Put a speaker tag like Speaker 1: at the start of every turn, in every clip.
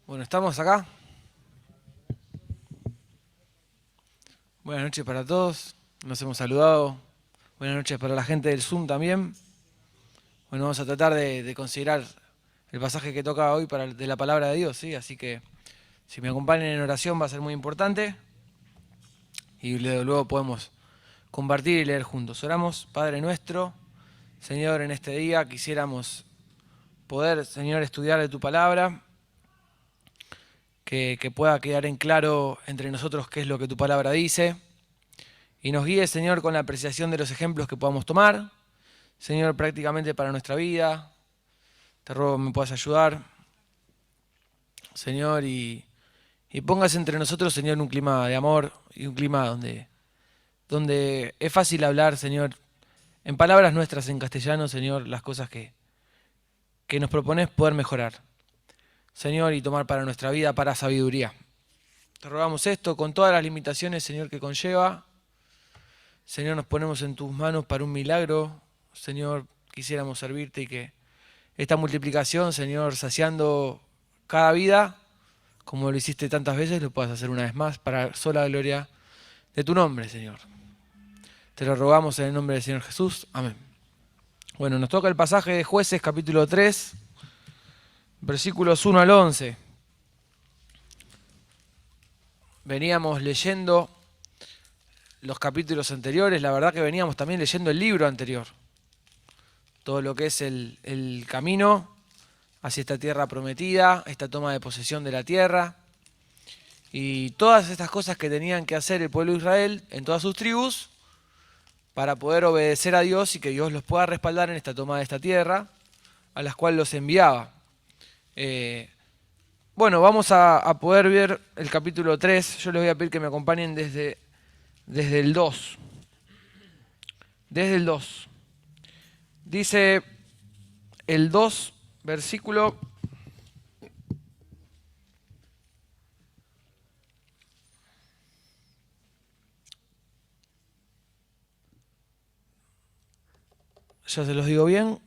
Speaker 1: Bueno, estamos acá. Buenas noches para todos. Nos hemos saludado. Buenas noches para la gente del Zoom también. Bueno, vamos a tratar de considerar el pasaje que toca hoy de la palabra de Dios, ¿sí? Así que si me acompañan en oración va a ser muy importante y luego podemos compartir y leer juntos. Oramos, Padre nuestro, Señor, en este día quisiéramos poder, Señor, estudiar de tu palabra, que pueda quedar en claro entre nosotros qué es lo que tu palabra dice. Y nos guíe, Señor, con la apreciación de los ejemplos que podamos tomar. Señor, prácticamente para nuestra vida. Te ruego que me puedas ayudar, Señor, y pongas entre nosotros, Señor, un clima de amor y un clima donde es fácil hablar, Señor, en palabras nuestras en castellano, Señor, las cosas que nos propones poder mejorar. Señor, y tomar para nuestra vida, para sabiduría. Te rogamos esto con todas las limitaciones, Señor, que conlleva. Señor, nos ponemos en tus manos para un milagro. Señor, quisiéramos servirte y que esta multiplicación, Señor, saciando cada vida, como lo hiciste tantas veces, lo puedas hacer una vez más para sola gloria de tu nombre, Señor. Te lo rogamos en el nombre del Señor Jesús. Amén. Bueno, nos toca el pasaje de Jueces, capítulo 3, versículos 1 al 11. Veníamos leyendo los capítulos anteriores, la verdad que veníamos también leyendo el libro anterior. Todo lo que es el camino hacia esta tierra prometida, esta toma de posesión de la tierra, y todas estas cosas que tenían que hacer el pueblo de Israel en todas sus tribus para poder obedecer a Dios y que Dios los pueda respaldar en esta toma de esta tierra, a las cuales los enviaba. Bueno, vamos a poder ver el capítulo 3. Yo les voy a pedir que me acompañen desde el 2. Desde el 2. Dice el 2, versículo... Ya se los digo bien.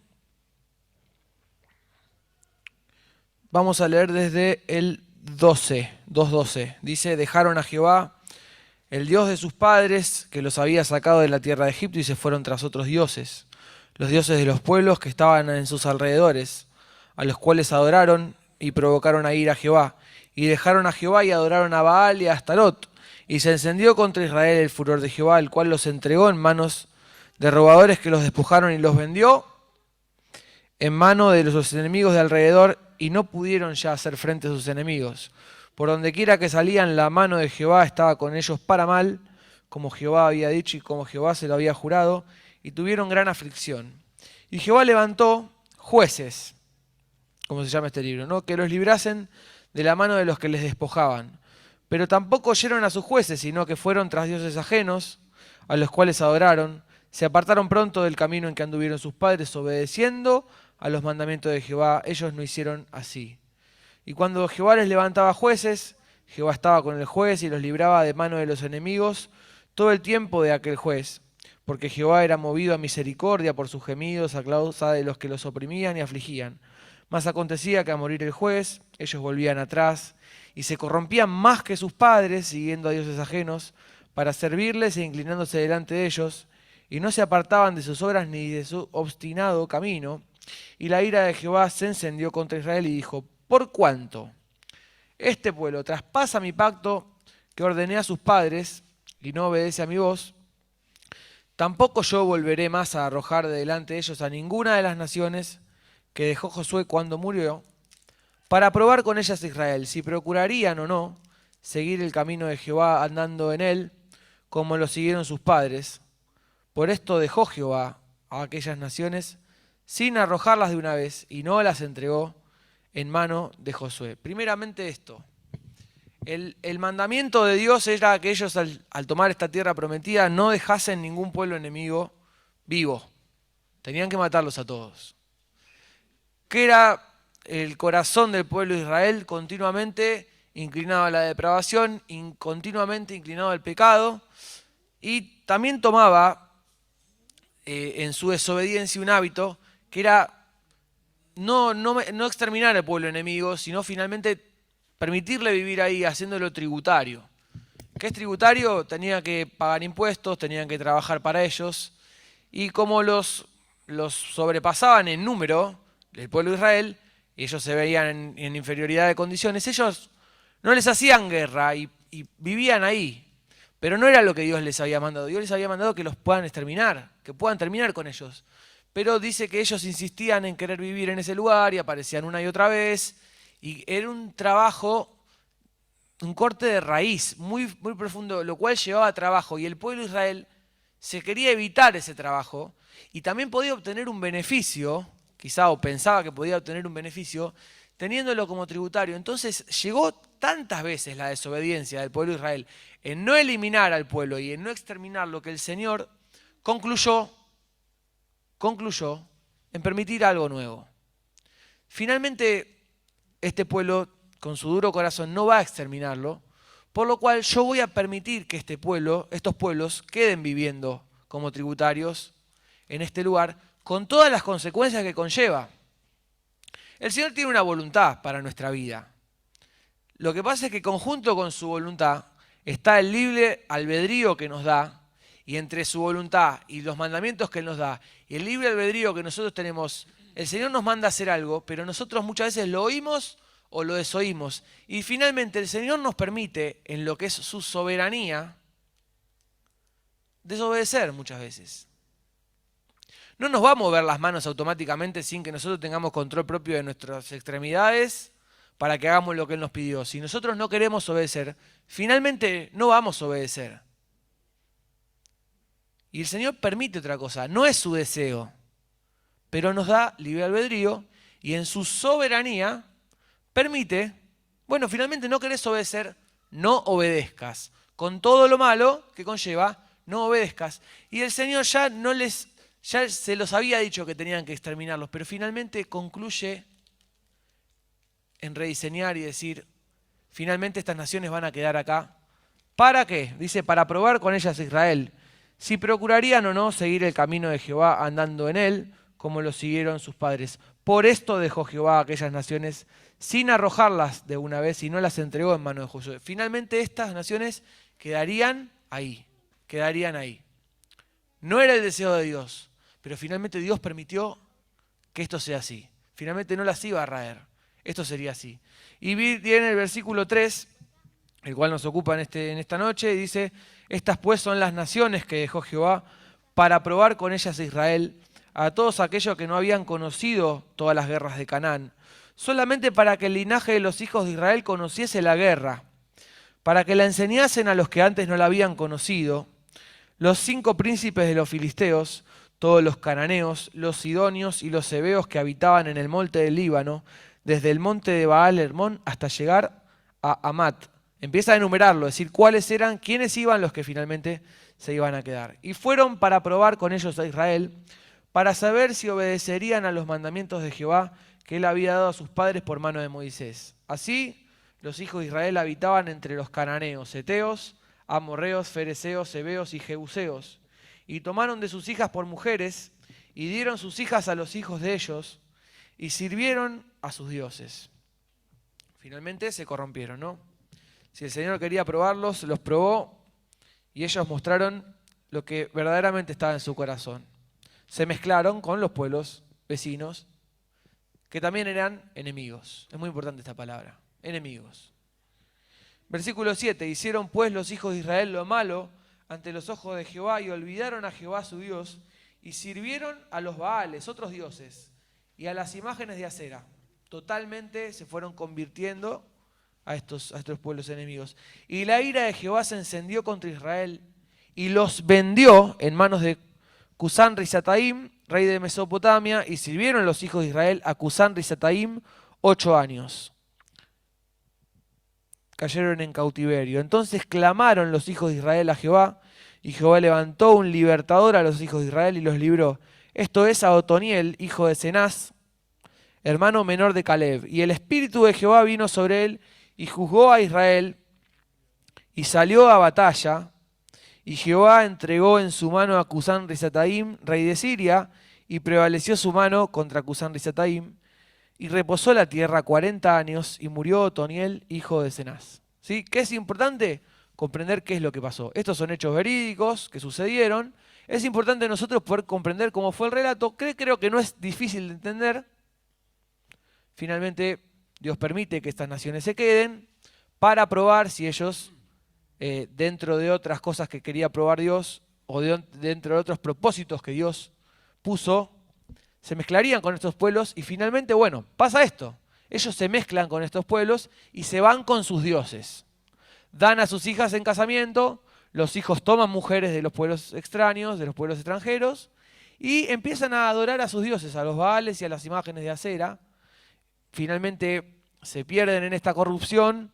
Speaker 1: Vamos a leer desde el 12, 2.12. Dice, dejaron a Jehová, el Dios de sus padres, que los había sacado de la tierra de Egipto, y se fueron tras otros dioses, los dioses de los pueblos que estaban en sus alrededores, a los cuales adoraron y provocaron a ir a Jehová. Y dejaron a Jehová y adoraron a Baal y a Astarot. Y se encendió contra Israel el furor de Jehová, el cual los entregó en manos de robadores que los despojaron y los vendió en mano de los enemigos de alrededor, y no pudieron ya hacer frente a sus enemigos. Por donde quiera que salían, la mano de Jehová estaba con ellos para mal, como Jehová había dicho y como Jehová se lo había jurado, y tuvieron gran aflicción. Y Jehová levantó jueces, como se llama este libro, ¿no?, que los librasen de la mano de los que les despojaban. Pero tampoco oyeron a sus jueces, sino que fueron tras dioses ajenos, a los cuales adoraron. Se apartaron pronto del camino en que anduvieron sus padres, obedeciendo a los mandamientos de Jehová. Ellos no hicieron así. Y cuando Jehová les levantaba jueces, Jehová estaba con el juez y los libraba de mano de los enemigos todo el tiempo de aquel juez, porque Jehová era movido a misericordia por sus gemidos a causa de los que los oprimían y afligían. Mas acontecía que a morir el juez, ellos volvían atrás y se corrompían más que sus padres, siguiendo a dioses ajenos, para servirles e inclinándose delante de ellos, y no se apartaban de sus obras ni de su obstinado camino. Y la ira de Jehová se encendió contra Israel y dijo, por cuanto este pueblo traspasa mi pacto que ordené a sus padres y no obedece a mi voz, tampoco yo volveré más a arrojar de delante de ellos a ninguna de las naciones que dejó Josué cuando murió, para probar con ellas a Israel si procurarían o no seguir el camino de Jehová andando en él, como lo siguieron sus padres. Por esto dejó Jehová a aquellas naciones sin arrojarlas de una vez, y no las entregó en mano de Josué. Primeramente esto, el mandamiento de Dios era que ellos al tomar esta tierra prometida no dejasen ningún pueblo enemigo vivo. Tenían que matarlos a todos. Que era el corazón del pueblo de Israel, continuamente inclinado a la depravación, continuamente inclinado al pecado, y también tomaba en su desobediencia un hábito que era no exterminar al pueblo enemigo, sino finalmente permitirle vivir ahí haciéndolo tributario. ¿Qué es tributario? Tenía que pagar impuestos, tenían que trabajar para ellos. Y como los sobrepasaban en número, el pueblo de Israel, y ellos se veían en inferioridad de condiciones, ellos no les hacían guerra y vivían ahí. Pero no era lo que Dios les había mandado. Dios les había mandado que los puedan exterminar, que puedan terminar con ellos. Pero dice que ellos insistían en querer vivir en ese lugar y aparecían una y otra vez. Y era un trabajo, un corte de raíz muy, muy profundo, lo cual llevaba trabajo. Y el pueblo de Israel se quería evitar ese trabajo y también podía obtener un beneficio, quizá o pensaba que podía obtener un beneficio, teniéndolo como tributario. Entonces llegó tantas veces la desobediencia del pueblo de Israel en no eliminar al pueblo y en no exterminar lo que el Señor concluyó en permitir algo nuevo. Finalmente, este pueblo, con su duro corazón, no va a exterminarlo, por lo cual yo voy a permitir que estos pueblos queden viviendo como tributarios en este lugar, con todas las consecuencias que conlleva. El Señor tiene una voluntad para nuestra vida. Lo que pasa es que conjunto con su voluntad está el libre albedrío que nos da, y entre su voluntad y los mandamientos que Él nos da, y el libre albedrío que nosotros tenemos, el Señor nos manda a hacer algo, pero nosotros muchas veces lo oímos o lo desoímos. Y finalmente el Señor nos permite, en lo que es su soberanía, desobedecer muchas veces. No nos va a mover las manos automáticamente sin que nosotros tengamos control propio de nuestras extremidades para que hagamos lo que Él nos pidió. Si nosotros no queremos obedecer, finalmente no vamos a obedecer. Y el Señor permite otra cosa, no es su deseo, pero nos da libre albedrío y en su soberanía permite, bueno, finalmente no querés obedecer, no obedezcas. Con todo lo malo que conlleva, no obedezcas. Y el Señor ya se los había dicho que tenían que exterminarlos, pero finalmente concluye en rediseñar y decir, finalmente estas naciones van a quedar acá. ¿Para qué? Dice, para probar con ellas a Israel, si procurarían o no seguir el camino de Jehová andando en él, como lo siguieron sus padres. Por esto dejó Jehová a aquellas naciones sin arrojarlas de una vez y no las entregó en manos de Josué. Finalmente estas naciones quedarían ahí, quedarían ahí. No era el deseo de Dios, pero finalmente Dios permitió que esto sea así. Finalmente no las iba a raer, esto sería así. Y viene el versículo 3, el cual nos ocupa en esta noche, y dice, estas pues son las naciones que dejó Jehová para probar con ellas a Israel, a todos aquellos que no habían conocido todas las guerras de Canaán, solamente para que el linaje de los hijos de Israel conociese la guerra, para que la enseñasen a los que antes no la habían conocido, los 5 príncipes de los filisteos, todos los cananeos, los sidonios y los heveos que habitaban en el monte del Líbano, desde el monte de Baal Hermón hasta llegar a Amat. Empieza a enumerarlo, es decir, quiénes iban los que finalmente se iban a quedar. Y fueron para probar con ellos a Israel, para saber si obedecerían a los mandamientos de Jehová que él había dado a sus padres por mano de Moisés. Así, los hijos de Israel habitaban entre los cananeos, heteos, amorreos, fereceos, heveos y jebuseos, y tomaron de sus hijas por mujeres, y dieron sus hijas a los hijos de ellos, y sirvieron a sus dioses. Finalmente se corrompieron, ¿no? Si el Señor quería probarlos, los probó, y ellos mostraron lo que verdaderamente estaba en su corazón. Se mezclaron con los pueblos vecinos, que también eran enemigos. Es muy importante esta palabra, enemigos. Versículo 7, hicieron pues los hijos de Israel lo malo ante los ojos de Jehová y olvidaron a Jehová su Dios y sirvieron a los Baales, otros dioses, y a las imágenes de acera. Totalmente se fueron convirtiendo a estos pueblos enemigos. Y la ira de Jehová se encendió contra Israel y los vendió en manos de Cusán Risataim, rey de Mesopotamia, y sirvieron los hijos de Israel a Cusán Risataim 8 años. Cayeron en cautiverio. Entonces clamaron los hijos de Israel a Jehová, y Jehová levantó un libertador a los hijos de Israel y los libró. Esto es a Otoniel, hijo de Cenaz, hermano menor de Caleb. Y el espíritu de Jehová vino sobre él, y juzgó a Israel, y salió a batalla, y Jehová entregó en su mano a Cusán Risataim, rey de Siria, y prevaleció su mano contra Cusán Risataim, y reposó la tierra 40 años y murió Otoniel, hijo de Cenaz. ¿Sí? ¿Qué es importante? Comprender qué es lo que pasó. Estos son hechos verídicos que sucedieron. Es importante nosotros poder comprender cómo fue el relato. Creo que no es difícil de entender. Finalmente, Dios permite que estas naciones se queden para probar si ellos, dentro de otras cosas que quería probar Dios, o dentro de otros propósitos que Dios puso, se mezclarían con estos pueblos y finalmente, bueno, pasa esto. Ellos se mezclan con estos pueblos y se van con sus dioses. Dan a sus hijas en casamiento, los hijos toman mujeres de los pueblos extraños, de los pueblos extranjeros, y empiezan a adorar a sus dioses, a los Baales y a las imágenes de acera. Finalmente se pierden en esta corrupción,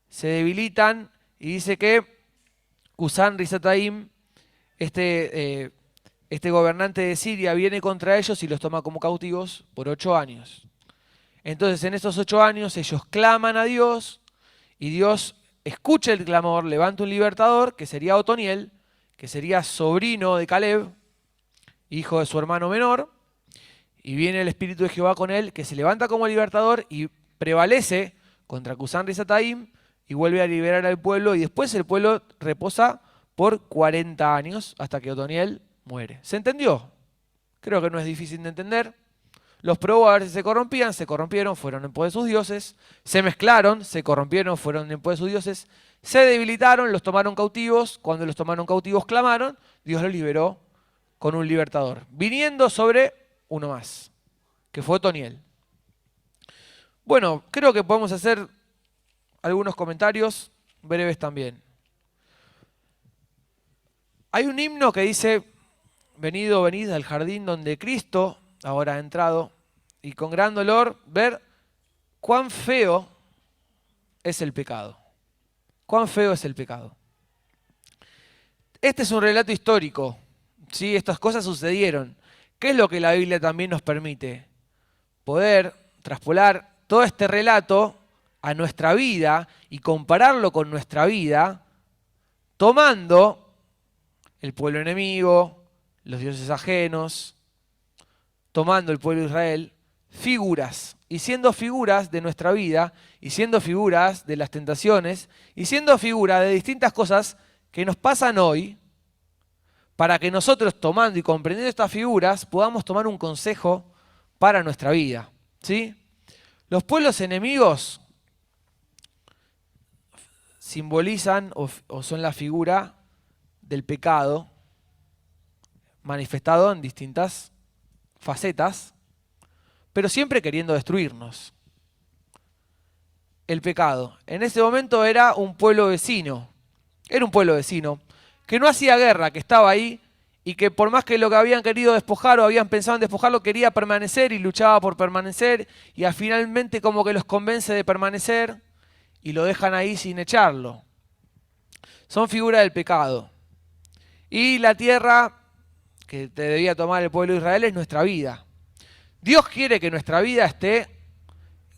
Speaker 1: se debilitan, y dice que Cusán Risataim, este gobernante de Siria, viene contra ellos y los toma como cautivos por 8 años. Entonces en esos 8 años ellos claman a Dios y Dios escucha el clamor, levanta un libertador que sería Otoniel, que sería sobrino de Caleb, hijo de su hermano menor, y viene el Espíritu de Jehová con él, que se levanta como libertador y prevalece contra Cusán Risataim y vuelve a liberar al pueblo, y después el pueblo reposa por 40 años hasta que Otoniel muere. ¿Se entendió? Creo que no es difícil de entender. Los probó a ver si se corrompían, se corrompieron, fueron en pos de sus dioses, se mezclaron, se corrompieron, fueron en pos de sus dioses, se debilitaron, los tomaron cautivos, cuando los tomaron cautivos clamaron, Dios los liberó con un libertador, viniendo sobre uno más, que fue Otoniel. Bueno, creo que podemos hacer algunos comentarios breves también. Hay un himno que dice: venido, venid al jardín donde Cristo ahora ha entrado, y con gran dolor ver cuán feo es el pecado. Cuán feo es el pecado. Este es un relato histórico, ¿sí? Estas cosas sucedieron. ¿Qué es lo que la Biblia también nos permite? Poder traspolar todo este relato a nuestra vida y compararlo con nuestra vida, tomando el pueblo enemigo, los dioses ajenos, tomando el pueblo de Israel, figuras, y siendo figuras de nuestra vida, y siendo figuras de las tentaciones, y siendo figuras de distintas cosas que nos pasan hoy, para que nosotros, tomando y comprendiendo estas figuras, podamos tomar un consejo para nuestra vida, ¿sí? Los pueblos enemigos simbolizan o son la figura del pecado manifestado en distintas facetas, pero siempre queriendo destruirnos. El pecado. En ese momento era un pueblo vecino. Era un pueblo vecino que no hacía guerra, que estaba ahí y que por más que lo que habían querido despojar o habían pensado en despojarlo, quería permanecer y luchaba por permanecer, y finalmente como que los convence de permanecer y lo dejan ahí sin echarlo. Son figuras del pecado. Y la tierra que te debía tomar el pueblo de Israel es nuestra vida. Dios quiere que en nuestra vida esté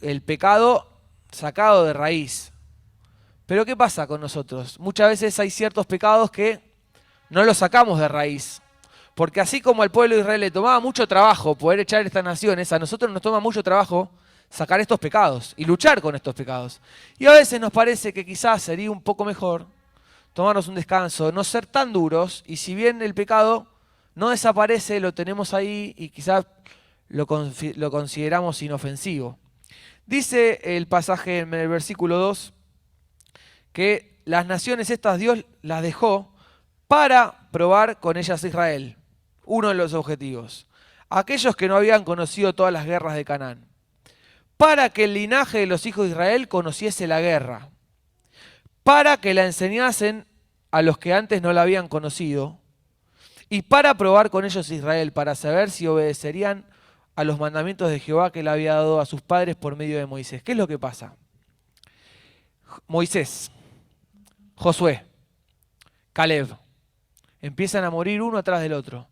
Speaker 1: el pecado sacado de raíz. Pero ¿qué pasa con nosotros? Muchas veces hay ciertos pecados que no los sacamos de raíz. Porque así como al pueblo de Israel le tomaba mucho trabajo poder echar estas naciones, a nosotros nos toma mucho trabajo sacar estos pecados y luchar con estos pecados. Y a veces nos parece que quizás sería un poco mejor tomarnos un descanso, no ser tan duros, y si bien el pecado no desaparece, lo tenemos ahí y quizás lo consideramos inofensivo. Dice el pasaje en el versículo 2 que las naciones estas Dios las dejó para probar con ellas a Israel. Uno de los objetivos. Aquellos que no habían conocido todas las guerras de Canaán. Para que el linaje de los hijos de Israel conociese la guerra. Para que la enseñasen a los que antes no la habían conocido. Y para probar con ellos a Israel, para saber si obedecerían a los mandamientos de Jehová que le había dado a sus padres por medio de Moisés. ¿Qué es lo que pasa? Moisés, Josué, Caleb, empiezan a morir uno atrás del otro.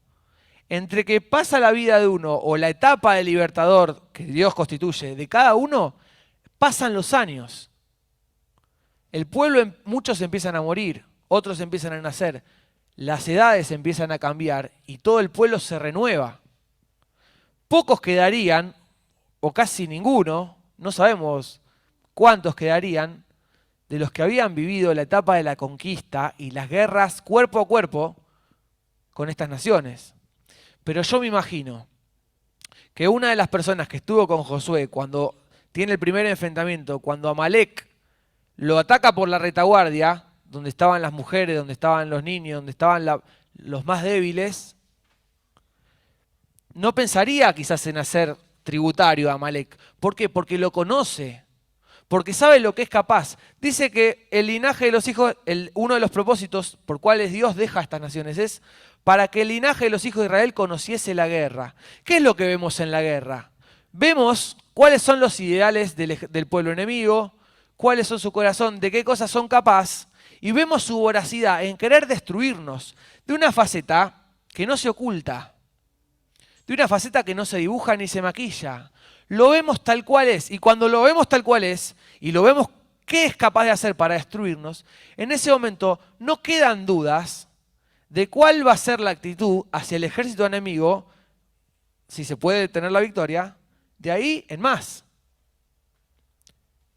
Speaker 1: Entre que pasa la vida de uno o la etapa de libertador que Dios constituye de cada uno, pasan los años. El pueblo, muchos empiezan a morir, otros empiezan a nacer, las edades empiezan a cambiar y todo el pueblo se renueva. Pocos quedarían, o casi ninguno, no sabemos cuántos quedarían, de los que habían vivido la etapa de la conquista y las guerras cuerpo a cuerpo con estas naciones. Pero yo me imagino que una de las personas que estuvo con Josué cuando tiene el primer enfrentamiento, cuando Amalek lo ataca por la retaguardia, donde estaban las mujeres, donde estaban los niños, donde estaban los más débiles, no pensaría quizás en hacer tributario a Amalek. ¿Por qué? Porque lo conoce, porque sabe lo que es capaz. Dice que el linaje de los hijos, uno de los propósitos por cuales Dios deja a estas naciones es para que el linaje de los hijos de Israel conociese la guerra. ¿Qué es lo que vemos en la guerra? Vemos cuáles son los ideales del pueblo enemigo, cuáles son su corazón, de qué cosas son capaces, y vemos su voracidad en querer destruirnos de una faceta que no se oculta, de una faceta que no se dibuja ni se maquilla. Lo vemos tal cual es, y cuando lo vemos tal cual es, y lo vemos qué es capaz de hacer para destruirnos, en ese momento no quedan dudas de cuál va a ser la actitud hacia el ejército enemigo, si se puede tener la victoria, de ahí en más.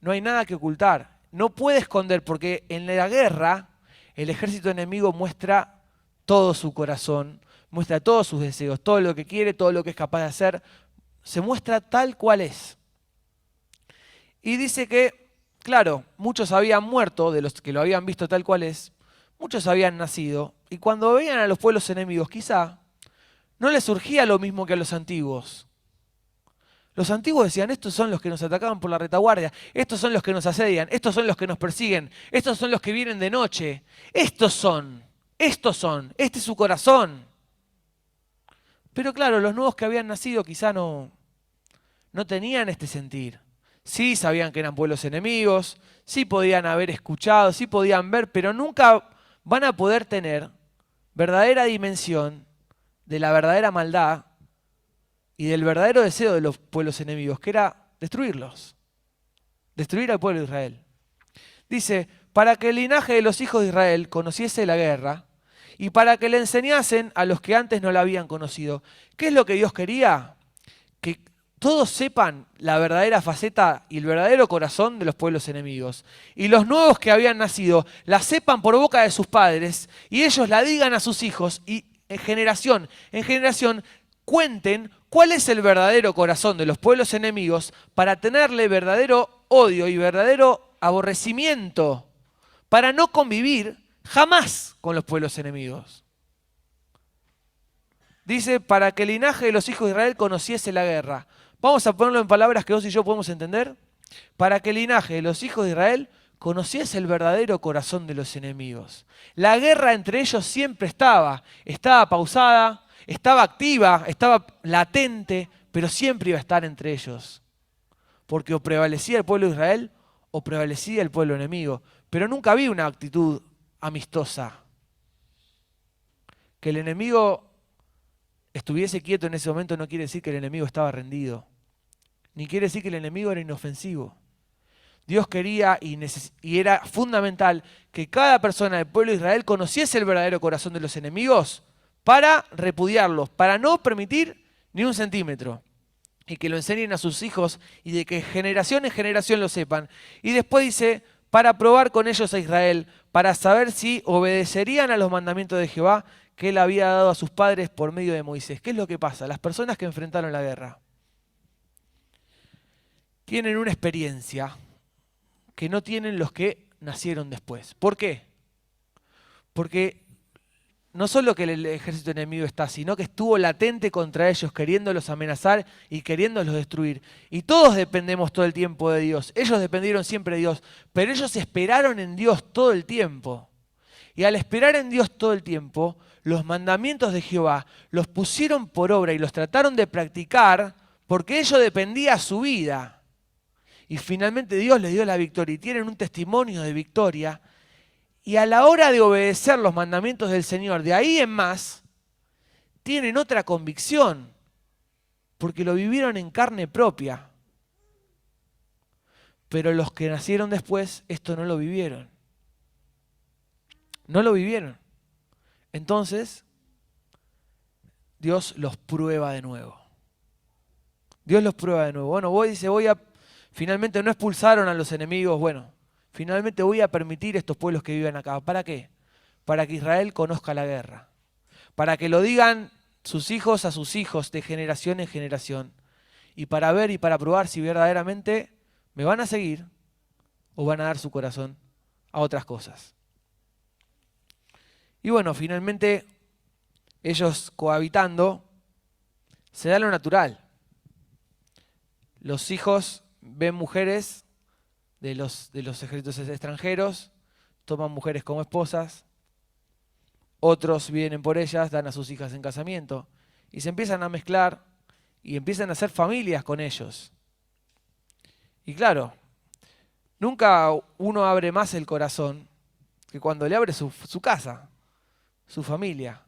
Speaker 1: No hay nada que ocultar, no puede esconder, porque en la guerra el ejército enemigo muestra todo su corazón, muestra todos sus deseos, todo lo que quiere, todo lo que es capaz de hacer, se muestra tal cual es. Y dice que, claro, muchos habían muerto, de los que lo habían visto tal cual es, muchos habían nacido, y cuando veían a los pueblos enemigos, quizá, no les surgía lo mismo que a los antiguos. Los antiguos decían, estos son los que nos atacaban por la retaguardia, estos son los que nos asedian, estos son los que nos persiguen, estos son los que vienen de noche, estos son, este es su corazón. Pero claro, los nuevos que habían nacido quizá no tenían este sentir. Sí sabían que eran pueblos enemigos, sí podían haber escuchado, sí podían ver, pero nunca van a poder tener verdadera dimensión de la verdadera maldad y del verdadero deseo de los pueblos enemigos, que era destruirlos, destruir al pueblo de Israel. Dice, para que el linaje de los hijos de Israel conociese la guerra y para que le enseñasen a los que antes no la habían conocido. ¿Qué es lo que Dios quería? Que todos sepan la verdadera faceta y el verdadero corazón de los pueblos enemigos. Y los nuevos que habían nacido la sepan por boca de sus padres y ellos la digan a sus hijos y en generación cuenten cuál es el verdadero corazón de los pueblos enemigos para tenerle verdadero odio y verdadero aborrecimiento, para no convivir jamás con los pueblos enemigos. Dice, para que el linaje de los hijos de Israel conociese la guerra. Vamos a ponerlo en palabras que vos y yo podemos entender. Para que el linaje de los hijos de Israel conociese el verdadero corazón de los enemigos. La guerra entre ellos siempre estaba pausada, estaba activa, estaba latente, pero siempre iba a estar entre ellos. Porque o prevalecía el pueblo de Israel o prevalecía el pueblo enemigo. Pero nunca había una actitud amistosa. Que el enemigo estuviese quieto en ese momento no quiere decir que el enemigo estaba rendido. Ni quiere decir que el enemigo era inofensivo. Dios quería y era fundamental que cada persona del pueblo de Israel conociese el verdadero corazón de los enemigos para repudiarlos, para no permitir ni un centímetro. Y que lo enseñen a sus hijos y de que generación en generación lo sepan. Y después dice, para probar con ellos a Israel, para saber si obedecerían a los mandamientos de Jehová que él había dado a sus padres por medio de Moisés. ¿Qué es lo que pasa? Las personas que enfrentaron la guerra tienen una experiencia que no tienen los que nacieron después. ¿Por qué? Porque no solo que el ejército enemigo está, sino que estuvo latente contra ellos, queriéndolos amenazar y queriéndolos destruir. Y todos dependemos todo el tiempo de Dios. Ellos dependieron siempre de Dios, pero ellos esperaron en Dios todo el tiempo. Y al esperar en Dios todo el tiempo, los mandamientos de Jehová los pusieron por obra y los trataron de practicar porque ello dependía de su vida. Y finalmente Dios les dio la victoria y tienen un testimonio de victoria. Y a la hora de obedecer los mandamientos del Señor, de ahí en más, tienen otra convicción, porque lo vivieron en carne propia. Pero los que nacieron después, esto no lo vivieron. No lo vivieron. Entonces, Dios los prueba de nuevo. Dios los prueba de nuevo. Bueno, dice, finalmente no expulsaron a los enemigos, bueno, finalmente voy a permitir estos pueblos que vivan acá. ¿Para qué? Para que Israel conozca la guerra. Para que lo digan sus hijos a sus hijos de generación en generación. Y para ver y para probar si verdaderamente me van a seguir o van a dar su corazón a otras cosas. Y bueno, finalmente ellos cohabitando, se da lo natural. Los hijos ven mujeres de los ejércitos extranjeros, toman mujeres como esposas, otros vienen por ellas, dan a sus hijas en casamiento, y se empiezan a mezclar y empiezan a hacer familias con ellos. Y claro, nunca uno abre más el corazón que cuando le abre su casa, su familia.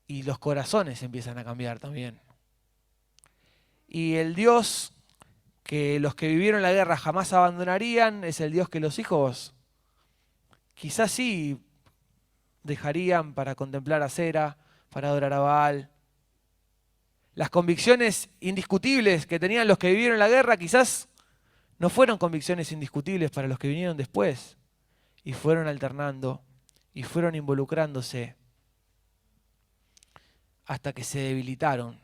Speaker 1: Y los corazones empiezan a cambiar también. Y el Dios que los que vivieron la guerra jamás abandonarían es el Dios que los hijos quizás sí dejarían para contemplar a Sera, para adorar a Baal. Las convicciones indiscutibles que tenían los que vivieron la guerra quizás no fueron convicciones indiscutibles para los que vinieron después. Y fueron alternando y fueron involucrándose hasta que se debilitaron,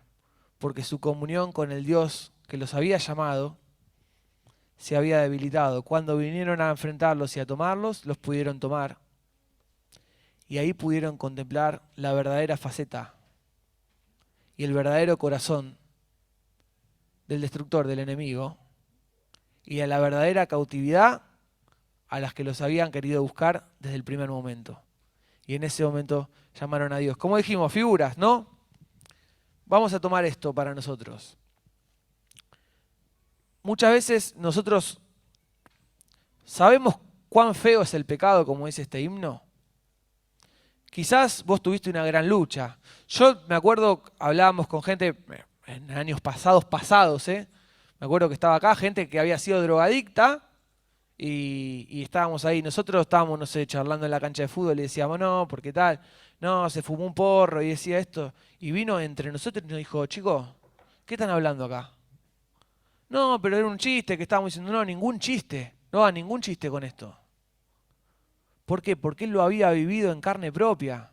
Speaker 1: porque su comunión con el Dios que los había llamado se había debilitado. Cuando vinieron a enfrentarlos y a tomarlos, los pudieron tomar. Y ahí pudieron contemplar la verdadera faceta y el verdadero corazón del destructor, del enemigo, y a la verdadera cautividad a las que los habían querido buscar desde el primer momento. Y en ese momento llamaron a Dios. Como dijimos, figuras, ¿no? Vamos a tomar esto para nosotros. Muchas veces nosotros sabemos cuán feo es el pecado, como dice este himno. Quizás vos tuviste una gran lucha. Yo me acuerdo, hablábamos con gente en años pasados, me acuerdo que estaba acá gente que había sido drogadicta y estábamos ahí. Nosotros estábamos, no sé, charlando en la cancha de fútbol y decíamos, no, ¿por qué tal? No, se fumó un porro y decía esto. Y vino entre nosotros y nos dijo, chicos, ¿qué están hablando acá? No, pero era un chiste que estábamos diciendo, no, ningún chiste. No haga ningún chiste con esto. ¿Por qué? Porque él lo había vivido en carne propia.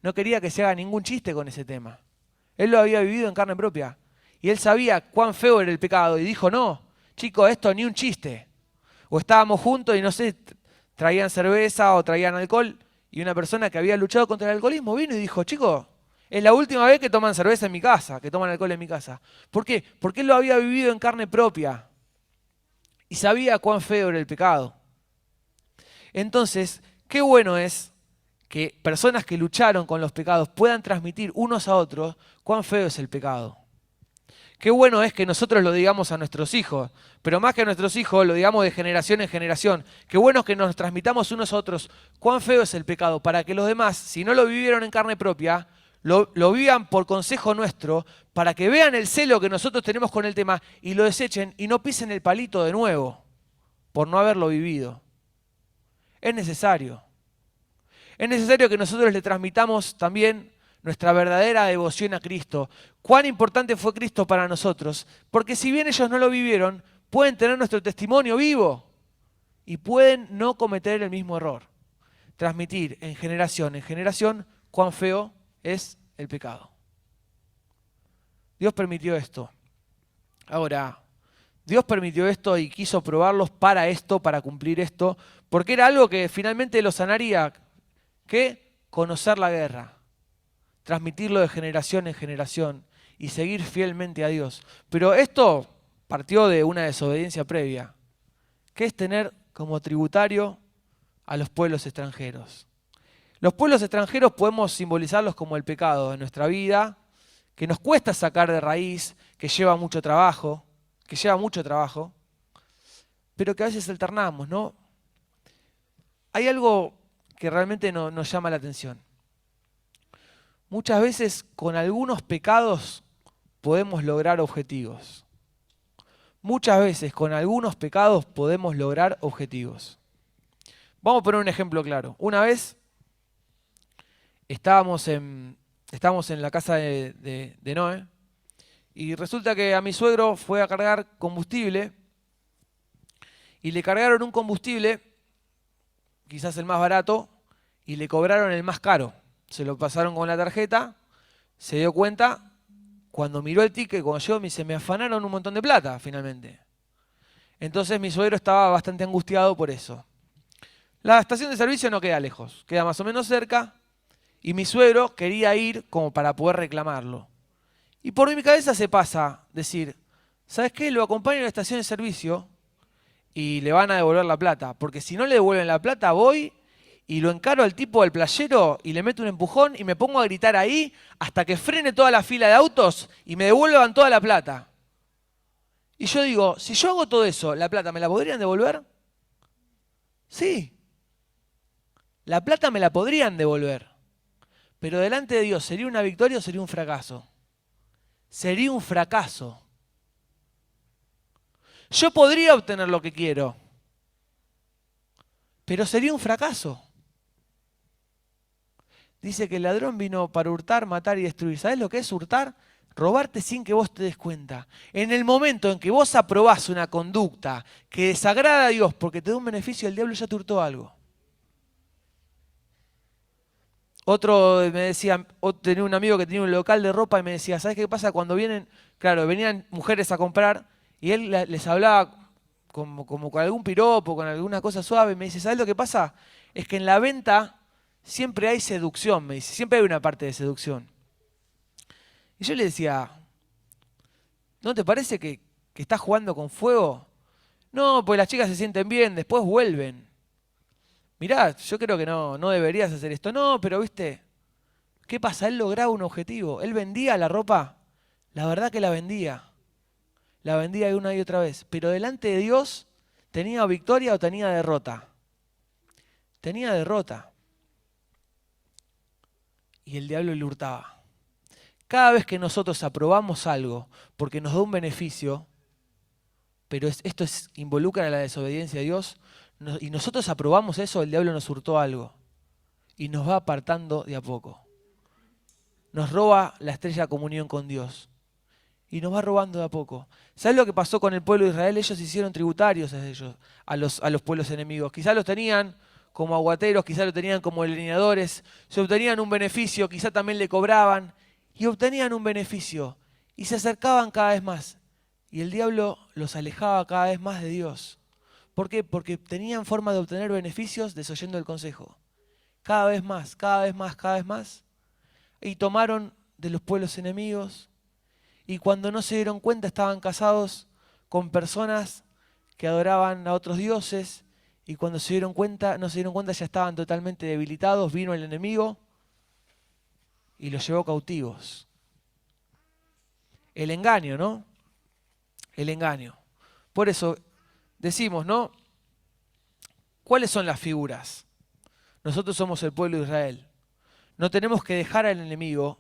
Speaker 1: No quería que se haga ningún chiste con ese tema. Él lo había vivido en carne propia. Y él sabía cuán feo era el pecado. Y dijo, no, chicos, esto ni un chiste. O estábamos juntos y no sé, traían cerveza o traían alcohol. Y una persona que había luchado contra el alcoholismo vino y dijo, chicos, es la última vez que toman cerveza en mi casa, que toman alcohol en mi casa. ¿Por qué? Porque él lo había vivido en carne propia. Y sabía cuán feo era el pecado. Entonces, qué bueno es que personas que lucharon con los pecados puedan transmitir unos a otros cuán feo es el pecado. Qué bueno es que nosotros lo digamos a nuestros hijos, pero más que a nuestros hijos lo digamos de generación en generación. Qué bueno es que nos transmitamos unos a otros cuán feo es el pecado, para que los demás, si no lo vivieron en carne propia, lo vivan por consejo nuestro, para que vean el celo que nosotros tenemos con el tema y lo desechen y no pisen el palito de nuevo por no haberlo vivido. Es necesario. Es necesario que nosotros le transmitamos también nuestra verdadera devoción a Cristo. Cuán importante fue Cristo para nosotros. Porque si bien ellos no lo vivieron, pueden tener nuestro testimonio vivo y pueden no cometer el mismo error. Transmitir en generación cuán feo es el pecado. Dios permitió esto. Ahora, Dios permitió esto y quiso probarlos para esto, para cumplir esto, porque era algo que finalmente los sanaría. ¿Qué? Conocer la guerra, transmitirlo de generación en generación y seguir fielmente a Dios. Pero esto partió de una desobediencia previa, que es tener como tributario a los pueblos extranjeros. Los pueblos extranjeros podemos simbolizarlos como el pecado en nuestra vida, que nos cuesta sacar de raíz, que lleva mucho trabajo, pero que a veces alternamos, ¿no? Hay algo que realmente nos llama la atención. Muchas veces con algunos pecados podemos lograr objetivos. Muchas veces con algunos pecados podemos lograr objetivos. Vamos a poner un ejemplo claro. Una vez estábamos en la casa de Noé Y resulta que a mi suegro fue a cargar combustible y le cargaron un combustible, quizás el más barato, y le cobraron el más caro. Se lo pasaron con la tarjeta, se dio cuenta, cuando miró el ticket, cuando llegó, me dice, me afanaron un montón de plata, finalmente. Entonces mi suegro estaba bastante angustiado por eso. La estación de servicio no queda lejos, queda más o menos cerca, y mi suegro quería ir como para poder reclamarlo. Y por mi cabeza se pasa decir, ¿sabes qué? Lo acompaño a la estación de servicio y le van a devolver la plata. Porque si no le devuelven la plata, voy y lo encaro al tipo del playero y le meto un empujón y me pongo a gritar ahí hasta que frene toda la fila de autos y me devuelvan toda la plata. Y yo digo, si yo hago todo eso, ¿la plata me la podrían devolver? Sí, la plata me la podrían devolver. Pero delante de Dios, ¿sería una victoria o sería un fracaso? Sería un fracaso. Yo podría obtener lo que quiero, pero sería un fracaso. Dice que el ladrón vino para hurtar, matar y destruir. ¿Sabés lo que es hurtar? Robarte sin que vos te des cuenta. En el momento en que vos aprobás una conducta que desagrada a Dios porque te da un beneficio, el diablo ya te hurtó algo. Otro me decía, tenía un amigo que tenía un local de ropa y me decía, ¿sabes qué pasa cuando vienen? Claro, venían mujeres a comprar y él les hablaba como con algún piropo, con alguna cosa suave. Y me dice, ¿sabes lo que pasa? Es que en la venta siempre hay seducción, me dice, siempre hay una parte de seducción. Y yo le decía, ¿no te parece que estás jugando con fuego? No, pues las chicas se sienten bien, después vuelven. Mirá, yo creo que no deberías hacer esto. No, pero viste, ¿qué pasa? Él lograba un objetivo. Él vendía la ropa. La verdad que la vendía. La vendía una y otra vez. Pero delante de Dios, ¿tenía victoria o tenía derrota? Tenía derrota. Y el diablo le hurtaba. Cada vez que nosotros aprobamos algo porque nos da un beneficio, pero esto involucra a la desobediencia a Dios, y nosotros aprobamos eso, el diablo nos hurtó algo. Y nos va apartando de a poco. Nos roba la estrella de comunión con Dios. Y nos va robando de a poco. ¿Sabes lo que pasó con el pueblo de Israel? Ellos se hicieron tributarios a los pueblos enemigos. Quizás los tenían como aguateros, quizás los tenían como leñadores. Se obtenían un beneficio, quizás también le cobraban. Y obtenían un beneficio. Y se acercaban cada vez más. Y el diablo los alejaba cada vez más de Dios. ¿Por qué? Porque tenían forma de obtener beneficios desoyendo el consejo. Cada vez más, cada vez más, cada vez más. Y tomaron de los pueblos enemigos. Y cuando no se dieron cuenta estaban casados con personas que adoraban a otros dioses. Y cuando se dieron cuenta, no se dieron cuenta, ya estaban totalmente debilitados. Vino el enemigo y los llevó cautivos. El engaño, ¿no? El engaño. Por eso decimos, ¿no? ¿Cuáles son las figuras? Nosotros somos el pueblo de Israel. No tenemos que dejar al enemigo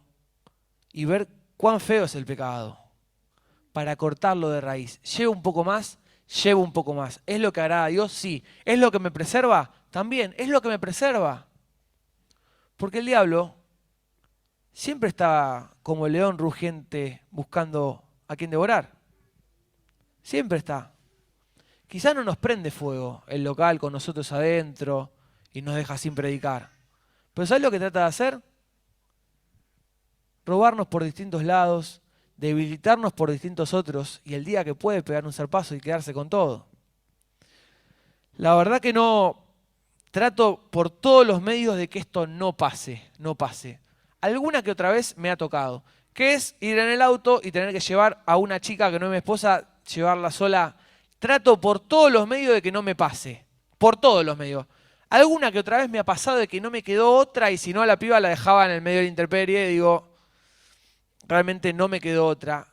Speaker 1: y ver cuán feo es el pecado para cortarlo de raíz. ¿Llevo un poco más? Llevo un poco más. ¿Es lo que hará a Dios? Sí. ¿Es lo que me preserva? También. Es lo que me preserva. Porque el diablo siempre está como el león rugiente buscando a quien devorar. Siempre está. Quizá no nos prende fuego el local con nosotros adentro y nos deja sin predicar. Pero ¿sabes lo que trata de hacer? Robarnos por distintos lados, debilitarnos por distintos otros y el día que puede pegar un zarpazo y quedarse con todo. La verdad que no trato por todos los medios de que esto no pase, no pase. Alguna que otra vez me ha tocado, que es ir en el auto y tener que llevar a una chica que no es mi esposa, llevarla sola. Trato por todos los medios de que no me pase, por todos los medios. Alguna que otra vez me ha pasado de que no me quedó otra y si no a la piba la dejaba en el medio de la intemperie, digo, realmente no me quedó otra.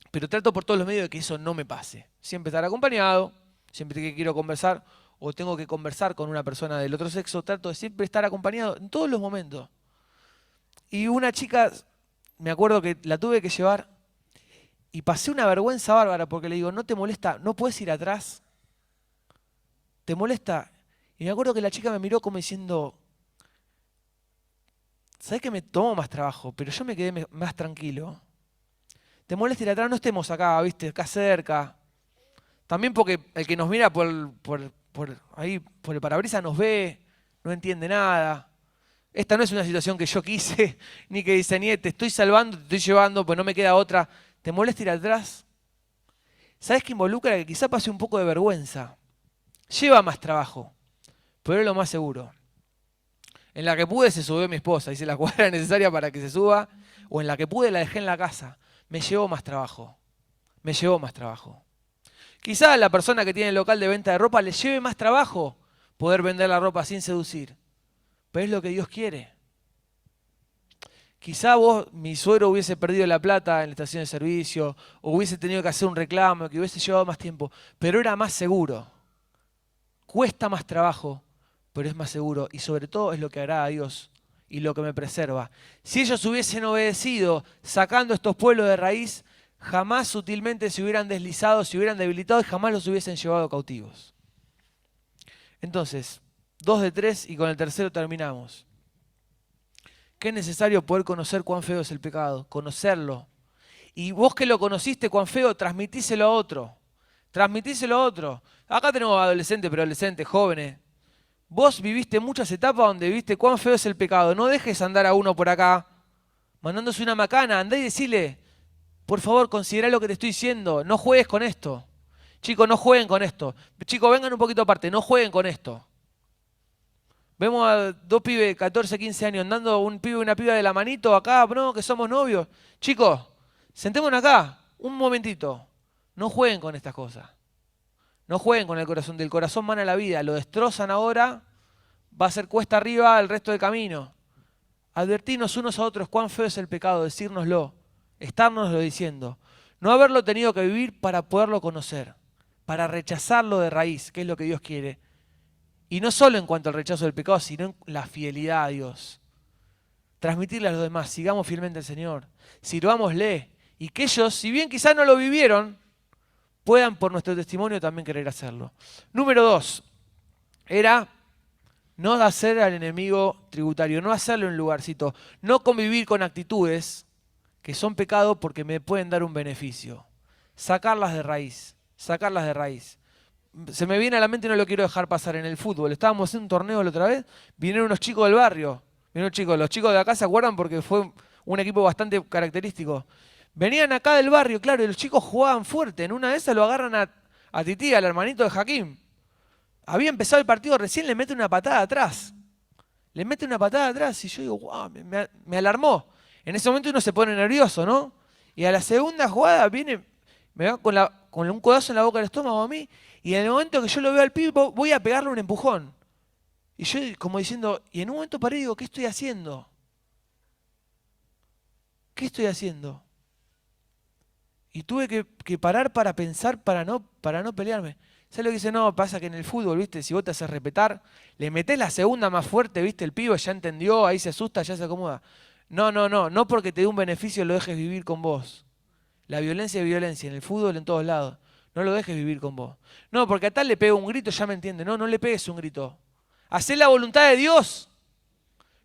Speaker 1: Pero trato por todos los medios de que eso no me pase. Siempre estar acompañado, siempre que quiero conversar o tengo que conversar con una persona del otro sexo, trato de siempre estar acompañado en todos los momentos. Y una chica, me acuerdo que la tuve que llevar y pasé una vergüenza bárbara porque le digo, ¿no te molesta? ¿No puedes ir atrás? ¿Te molesta? Y me acuerdo que la chica me miró como diciendo, ¿sabés que me tomó más trabajo? Pero yo me quedé más tranquilo. Te molesta ir atrás, no estemos acá, ¿viste? Acá cerca. También porque el que nos mira ahí, por el parabrisas nos ve, no entiende nada. Esta no es una situación que yo quise, ni que diseñé, te estoy salvando, te estoy llevando, pues no me queda otra. ¿Te molesta ir atrás? ¿Sabes qué involucra? Que quizá pase un poco de vergüenza. Lleva más trabajo, pero es lo más seguro. En la que pude se subió mi esposa, hice la cuadra necesaria para que se suba, o en la que pude la dejé en la casa. Me llevó más trabajo, me llevó más trabajo. Quizá a la persona que tiene el local de venta de ropa le lleve más trabajo poder vender la ropa sin seducir, pero es lo que Dios quiere. Quizá mi suegro hubiese perdido la plata en la estación de servicio, o hubiese tenido que hacer un reclamo, que hubiese llevado más tiempo, pero era más seguro. Cuesta más trabajo, pero es más seguro y sobre todo es lo que agrada a Dios y lo que me preserva. Si ellos hubiesen obedecido sacando estos pueblos de raíz, jamás sutilmente se hubieran deslizado, se hubieran debilitado y jamás los hubiesen llevado cautivos. Entonces, 2 de 3 y con el tercero terminamos. ¿Qué es necesario poder conocer cuán feo es el pecado? Conocerlo. Y vos que lo conociste cuán feo, transmitíselo a otro. Transmitíselo a otro. Acá tenemos adolescentes, preadolescentes, jóvenes. Vos viviste muchas etapas donde viste cuán feo es el pecado. No dejes andar a uno por acá mandándose una macana. Andá y decile, por favor, considera lo que te estoy diciendo. No juegues con esto. Chicos, no jueguen con esto. Chicos, vengan un poquito aparte. No jueguen con esto. Vemos a dos pibes de 14, 15 años andando un pibe y una piba de la manito acá, no, que somos novios. Chicos, sentémonos acá, un momentito. No jueguen con estas cosas. No jueguen con el corazón. Del corazón mana la vida. Lo destrozan ahora, va a ser cuesta arriba el resto del camino. Advertirnos unos a otros cuán feo es el pecado, decírnoslo, estárnoslo diciendo. No haberlo tenido que vivir para poderlo conocer, para rechazarlo de raíz, que es lo que Dios quiere. Y no solo en cuanto al rechazo del pecado, sino en la fidelidad a Dios. Transmitirle a los demás, sigamos fielmente al Señor, sirvámosle. Y que ellos, si bien quizás no lo vivieron, puedan por nuestro testimonio también querer hacerlo. Número 2, era no hacer al enemigo tributario, no hacerlo en un lugarcito, no convivir con actitudes que son pecado porque me pueden dar un beneficio. Sacarlas de raíz, sacarlas de raíz. Se me viene a la mente y no lo quiero dejar pasar en el fútbol. Estábamos en un torneo la otra vez, vinieron unos chicos del barrio. Vinieron chicos, los chicos de acá se acuerdan porque fue un equipo bastante característico. Venían acá del barrio, claro, y los chicos jugaban fuerte. En una de esas lo agarran a Tití, al hermanito de Hakim. Había empezado el partido, recién le mete una patada atrás. Le mete una patada atrás y yo digo, wow, me alarmó. En ese momento uno se pone nervioso, ¿no? Y a la segunda jugada viene, me va con un codazo en la boca del estómago a mí, y en el momento que yo lo veo al pibe, voy a pegarle un empujón. Y yo como diciendo, y en un momento paré y digo, ¿qué estoy haciendo? ¿Qué estoy haciendo? Y tuve que parar para pensar, para no pelearme. ¿Sabes lo que dice? No, pasa que en el fútbol, ¿viste? Si vos te haces respetar, le metés la segunda más fuerte, ¿viste? El pibe ya entendió, ahí se asusta, ya se acomoda. No porque te dé un beneficio lo dejes vivir con vos. La violencia es violencia, en el fútbol, en todos lados. No lo dejes vivir con vos. No, porque a tal le pego un grito, ya me entiende. No le pegues un grito. Hacé la voluntad de Dios.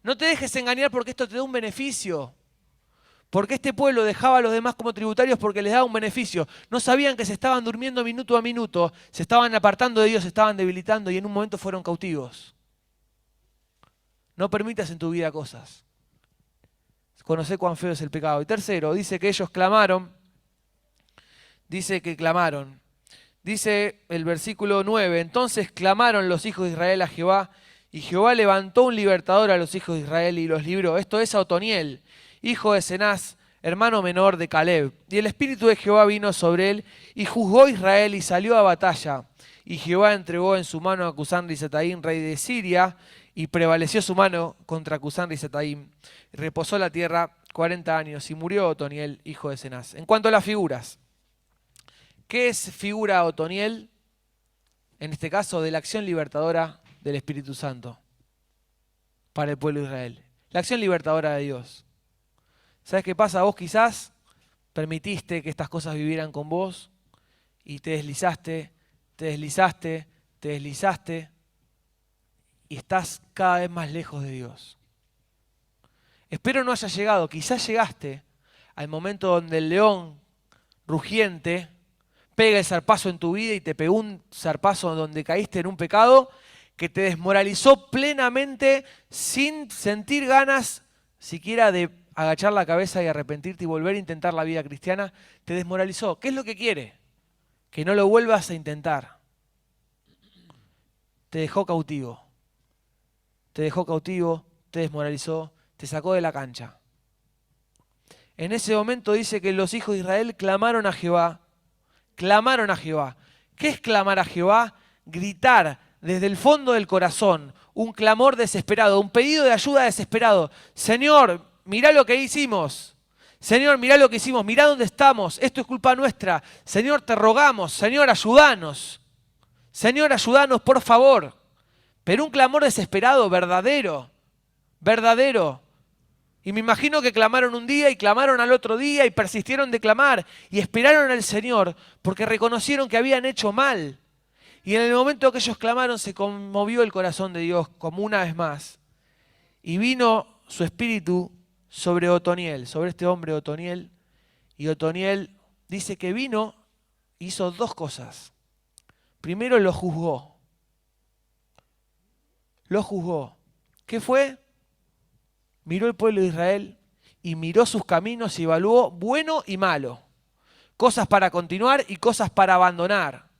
Speaker 1: No te dejes engañar porque esto te da un beneficio. Porque este pueblo dejaba a los demás como tributarios porque les daba un beneficio. No sabían que se estaban durmiendo minuto a minuto, se estaban apartando de Dios, se estaban debilitando y en un momento fueron cautivos. No permitas en tu vida cosas. Conocé cuán feo es el pecado. Y tercero, dice que ellos clamaron. Dice que clamaron. Dice el versículo 9, entonces clamaron los hijos de Israel a Jehová, y Jehová levantó un libertador a los hijos de Israel y los libró. Esto es a Otoniel, hijo de Cenaz, hermano menor de Caleb. Y el espíritu de Jehová vino sobre él, y juzgó a Israel y salió a batalla. Y Jehová entregó en su mano a Cusán-Risataim, rey de Siria, y prevaleció su mano contra Cusán-Risataim. Reposó la tierra 40 años, y murió Otoniel, hijo de Cenaz. En cuanto a las figuras, ¿qué es figura Otoniel? En este caso, de la acción libertadora del Espíritu Santo para el pueblo de Israel. La acción libertadora de Dios. ¿Sabes qué pasa? Vos quizás permitiste que estas cosas vivieran con vos y te deslizaste y estás cada vez más lejos de Dios. Espero no haya llegado, quizás llegaste al momento donde el león rugiente pega el zarpazo en tu vida y te pegó un zarpazo donde caíste en un pecado que te desmoralizó plenamente sin sentir ganas siquiera de agachar la cabeza y arrepentirte y volver a intentar la vida cristiana, te desmoralizó. ¿Qué es lo que quiere? Que no lo vuelvas a intentar. Te dejó cautivo. Te dejó cautivo, te desmoralizó, te sacó de la cancha. En ese momento dice que los hijos de Israel clamaron a Jehová. Clamaron a Jehová. ¿Qué es clamar a Jehová? Gritar desde el fondo del corazón, un clamor desesperado, un pedido de ayuda desesperado. Señor, mirá lo que hicimos. Señor, mirá lo que hicimos, mirá dónde estamos. Esto es culpa nuestra. Señor, te rogamos. Señor, ayúdanos. Señor, ayúdanos, por favor. Pero un clamor desesperado, verdadero. Verdadero. Y me imagino que clamaron un día y clamaron al otro día y persistieron de clamar y esperaron al Señor porque reconocieron que habían hecho mal. Y en el momento que ellos clamaron se conmovió el corazón de Dios como una vez más. Y vino su espíritu sobre Otoniel, sobre este hombre Otoniel. Y Otoniel dice que vino, hizo dos cosas. Primero lo juzgó. Lo juzgó. ¿Qué fue? Miró el pueblo de Israel y miró sus caminos y evaluó bueno y malo. Cosas para continuar y cosas para abandonar.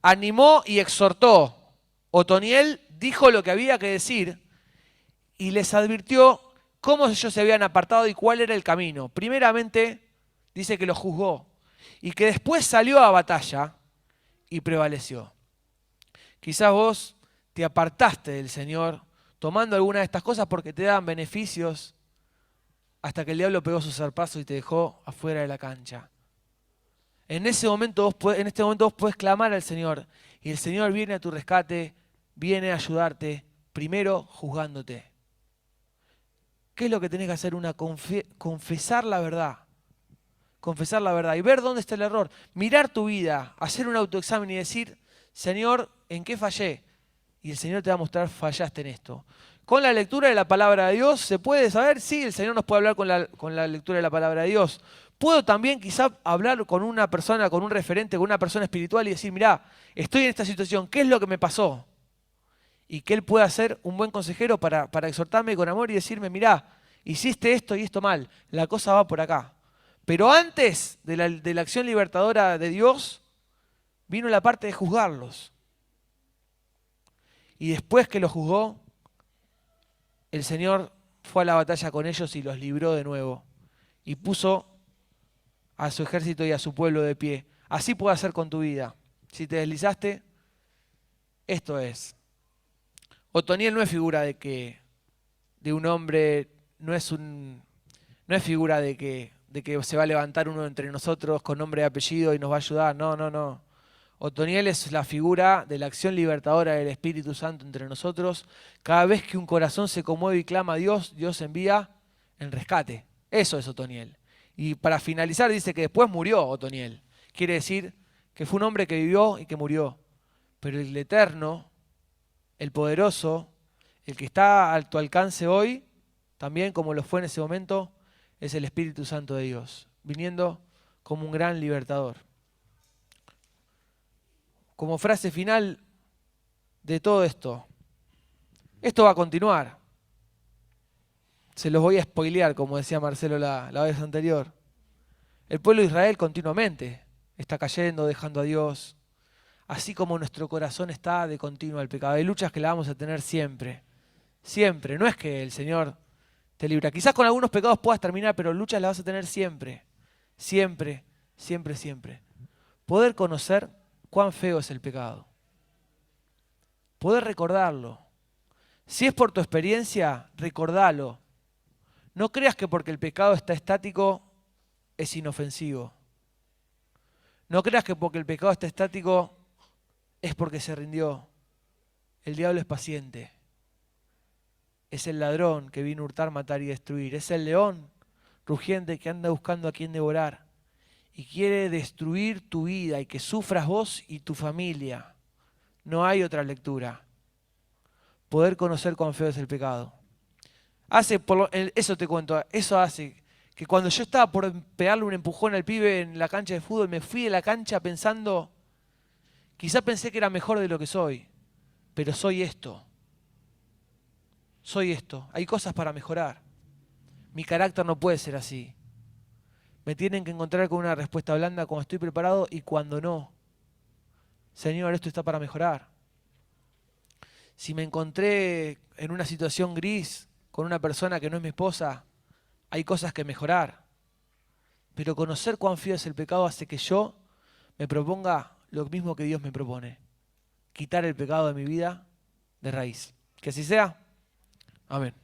Speaker 1: Animó y exhortó. Otoniel dijo lo que había que decir y les advirtió cómo ellos se habían apartado y cuál era el camino. Primeramente, dice que lo juzgó y que después salió a batalla y prevaleció. Quizás vos te apartaste del Señor tomando alguna de estas cosas porque te daban beneficios hasta que el diablo pegó su zarpazo y te dejó afuera de la cancha. En este momento vos podés clamar al Señor y el Señor viene a tu rescate, viene a ayudarte, primero juzgándote. ¿Qué es lo que tenés que hacer? Confesar la verdad. Confesar la verdad y ver dónde está el error. Mirar tu vida, hacer un autoexamen y decir, Señor, ¿en qué fallé? Y el Señor te va a mostrar, fallaste en esto. Con la lectura de la palabra de Dios, ¿se puede saber? Sí, el Señor nos puede hablar con la lectura de la palabra de Dios. Puedo también quizá hablar con una persona, con un referente, con una persona espiritual y decir, mirá, estoy en esta situación, ¿qué es lo que me pasó? Y que Él pueda ser un buen consejero para exhortarme con amor y decirme, mirá, hiciste esto y esto mal, la cosa va por acá. Pero antes de la acción libertadora de Dios, vino la parte de juzgarlos. Y después que los juzgó, el Señor fue a la batalla con ellos y los libró de nuevo. Y puso a su ejército y a su pueblo de pie. Así puede hacer con tu vida. Si te deslizaste, esto es. Otoniel no es figura de un hombre, no es figura de que se va a levantar uno entre nosotros con nombre y apellido y nos va a ayudar. No, no, no. Otoniel es la figura de la acción libertadora del Espíritu Santo entre nosotros. Cada vez que un corazón se conmueve y clama a Dios, Dios envía en rescate. Eso es Otoniel. Y para finalizar dice que después murió Otoniel. Quiere decir que fue un hombre que vivió y que murió. Pero el Eterno, el Poderoso, el que está a tu alcance hoy, también como lo fue en ese momento, es el Espíritu Santo de Dios, viniendo como un gran libertador. Como frase final de todo esto, esto va a continuar. Se los voy a spoilear, como decía Marcelo la vez anterior. El pueblo de Israel continuamente está cayendo, dejando a Dios, así como nuestro corazón está de continuo al pecado. Hay luchas que la vamos a tener siempre, siempre. No es que el Señor te libra. Quizás con algunos pecados puedas terminar, pero luchas las vas a tener siempre, siempre, siempre, siempre. Poder conocer cuán feo es el pecado. Poder recordarlo. Si es por tu experiencia, recordalo. No creas que porque el pecado está estático es inofensivo. No creas que porque el pecado está estático es porque se rindió. El diablo es paciente. Es el ladrón que vino a hurtar, matar y destruir. Es el león rugiente que anda buscando a quien devorar. Y quiere destruir tu vida y que sufras vos y tu familia. No hay otra lectura. Poder conocer cuán feo es el pecado. Eso te cuento, eso hace Que cuando yo estaba por pegarle un empujón al pibe en la cancha de fútbol, me fui de la cancha pensando, quizá pensé que era mejor de lo que soy, pero soy esto. Soy esto. Hay cosas para mejorar. Mi carácter no puede ser así. Me tienen que encontrar con una respuesta blanda cuando estoy preparado y cuando no. Señor, esto está para mejorar. Si me encontré en una situación gris con una persona que no es mi esposa, hay cosas que mejorar. Pero conocer cuán feo es el pecado hace que yo me proponga lo mismo que Dios me propone. Quitar el pecado de mi vida de raíz. Que así sea. Amén.